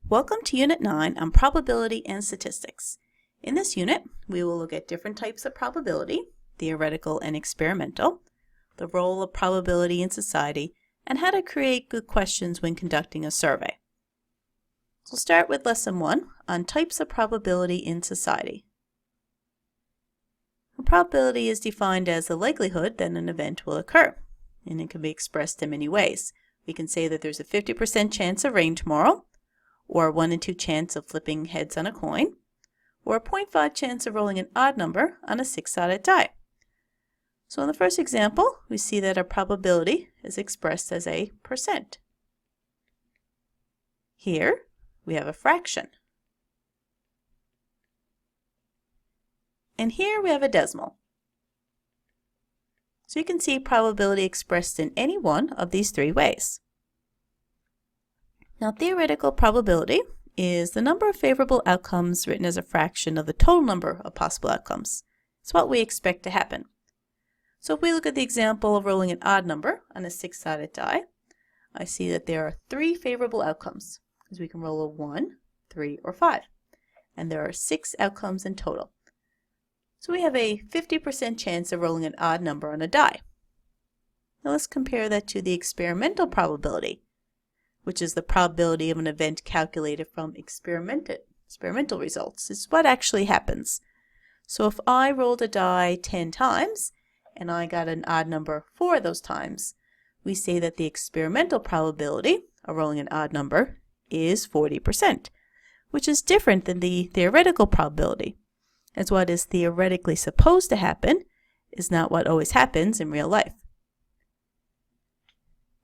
Welcome to Unit 9 on Probability and Statistics. In this unit, we will look at different types of probability, theoretical and experimental, the role of probability in society, and how to create good questions when conducting a survey. We'll start with Lesson 1 on types of probability in society. A probability is defined as the likelihood that an event will occur, and it can be expressed in many ways. We can say that there's a 50% chance of rain tomorrow, or a 1 in 2 chance of flipping heads on a coin, or a 0.5 chance of rolling an odd number on a 6-sided die. So in the first example, we see that our probability is expressed as a percent. Here, we have a fraction. And here we have a decimal. So you can see probability expressed in any one of these three ways. Now, theoretical probability is the number of favorable outcomes written as a fraction of the total number of possible outcomes. It's what we expect to happen. So if we look at the example of rolling an odd number on a 6-sided die, I see that there are 3 favorable outcomes, because we can roll a 1, 3, or 5. And there are 6 outcomes in total. So we have a 50% chance of rolling an odd number on a die. Now let's compare that to the experimental probability, which is the probability of an event calculated from experimental results. It's what actually happens. So if I rolled a die 10 times and I got an odd number 4 of those times, we say that the experimental probability of rolling an odd number is 40%, which is different than the theoretical probability, as what is theoretically supposed to happen is not what always happens in real life.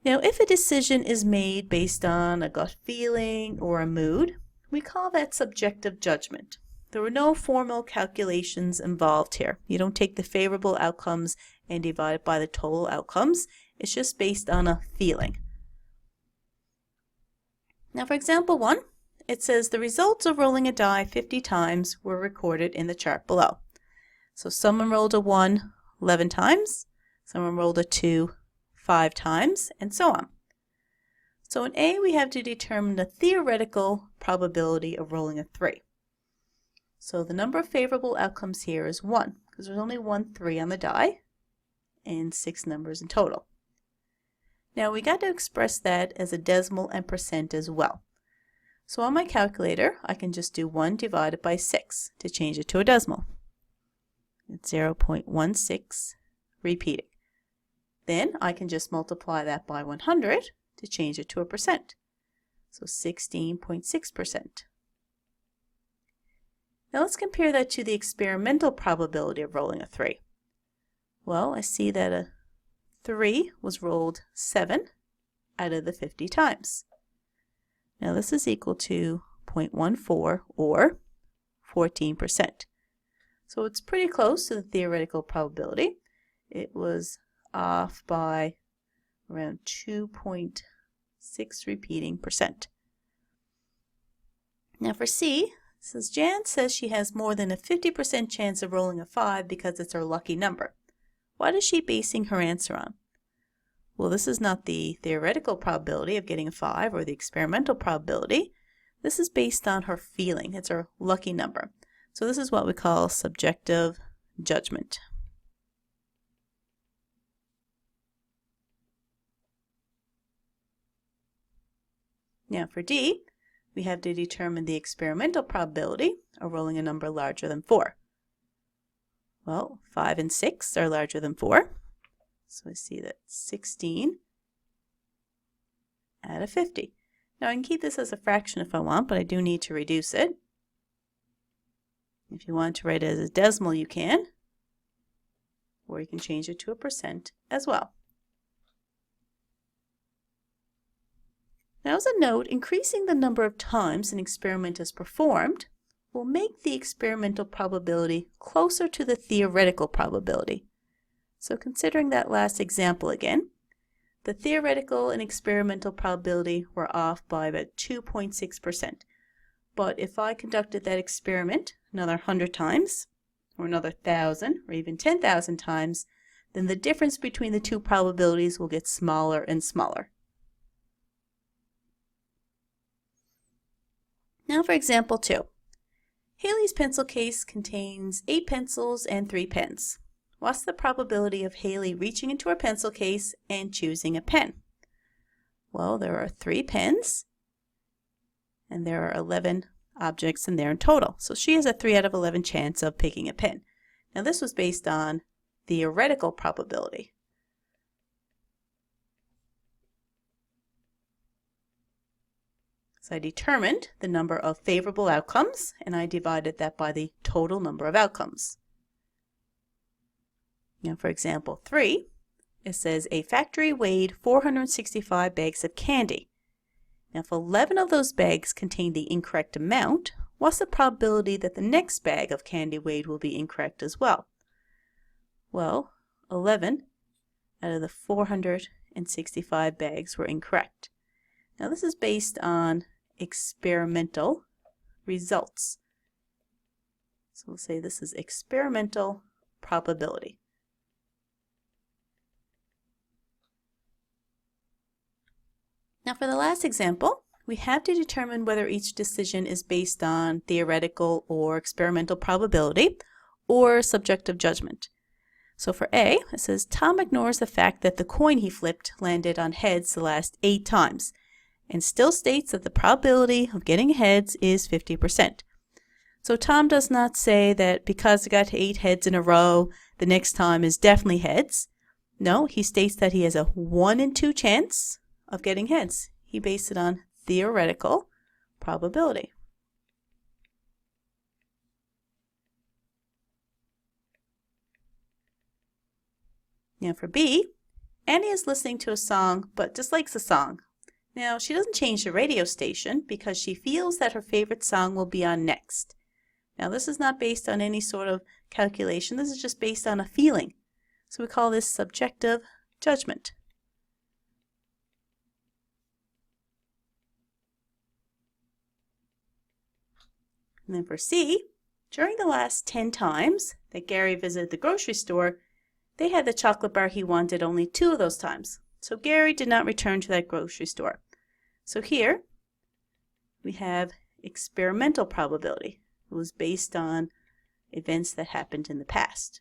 Now, if a decision is made based on a gut feeling or a mood, we call that subjective judgment. There were no formal calculations involved here. You don't take the favorable outcomes and divide it by the total outcomes. It's just based on a feeling. Now, for example 1, it says the results of rolling a die 50 times were recorded in the chart below. So someone rolled a 1 11 times, someone rolled a 2 5 times, and so on. So in A, we have to determine the theoretical probability of rolling a 3. So the number of favorable outcomes here is 1, because there's only 1 3 on the die, and 6 numbers in total. Now we got to express that as a decimal and percent as well. So on my calculator, I can just do 1 divided by 6 to change it to a decimal. It's 0.16 repeating. Then I can just multiply that by 100 to change it to a percent. So 16.6%. Now let's compare that to the experimental probability of rolling a 3. Well, I see that a 3 was rolled 7 out of the 50 times. Now this is equal to 0.14 or 14%. So it's pretty close to the theoretical probability. It was off by around 2.6 repeating percent. Now for C, it says Jan says she has more than a 50% chance of rolling a 5 because it's her lucky number. What is she basing her answer on? Well, this is not the theoretical probability of getting a 5 or the experimental probability. This is based on her feeling. It's her lucky number. So this is what we call subjective judgment. Now for D, we have to determine the experimental probability of rolling a number larger than 4. Well, 5 and 6 are larger than 4. So I see that 16 out of 50. Now I can keep this as a fraction if I want, but I do need to reduce it. If you want to write it as a decimal, you can. Or you can change it to a percent as well. Now as a note, increasing the number of times an experiment is performed will make the experimental probability closer to the theoretical probability. So considering that last example again, the theoretical and experimental probability were off by about 2.6%. But if I conducted that experiment another 100 times, or another 1,000, or even 10,000 times, then the difference between the two probabilities will get smaller and smaller. Now for example 2. Haley's pencil case contains 8 pencils and 3 pens. What's the probability of Haley reaching into her pencil case and choosing a pen? Well, there are 3 pens and there are 11 objects in there in total. So she has a 3 out of 11 chance of picking a pen. Now this was based on theoretical probability. So I determined the number of favorable outcomes and I divided that by the total number of outcomes. Now for example 3, it says a factory weighed 465 bags of candy. Now if 11 of those bags contain the incorrect amount, what's the probability that the next bag of candy weighed will be incorrect as well? Well, 11 out of the 465 bags were incorrect. Now this is based on experimental results. So we'll say this is experimental probability. Now for the last example, we have to determine whether each decision is based on theoretical or experimental probability or subjective judgment. So for A, it says Tom ignores the fact that the coin he flipped landed on heads the last 8 times and still states that the probability of getting heads is 50%. So Tom does not say that because he got 8 heads in a row, the next time is definitely heads. No, he states that he has a 1 in 2 chance of getting heads. He based it on theoretical probability. Now for B, Annie is listening to a song but dislikes the song. Now she doesn't change the radio station because she feels that her favorite song will be on next. Now this is not based on any sort of calculation, this is just based on a feeling. So we call this subjective judgment. And then for C, during the last 10 times that Gary visited the grocery store, they had the chocolate bar he wanted only 2 of those times. So Gary did not return to that grocery store. So here we have experimental probability. It was based on events that happened in the past.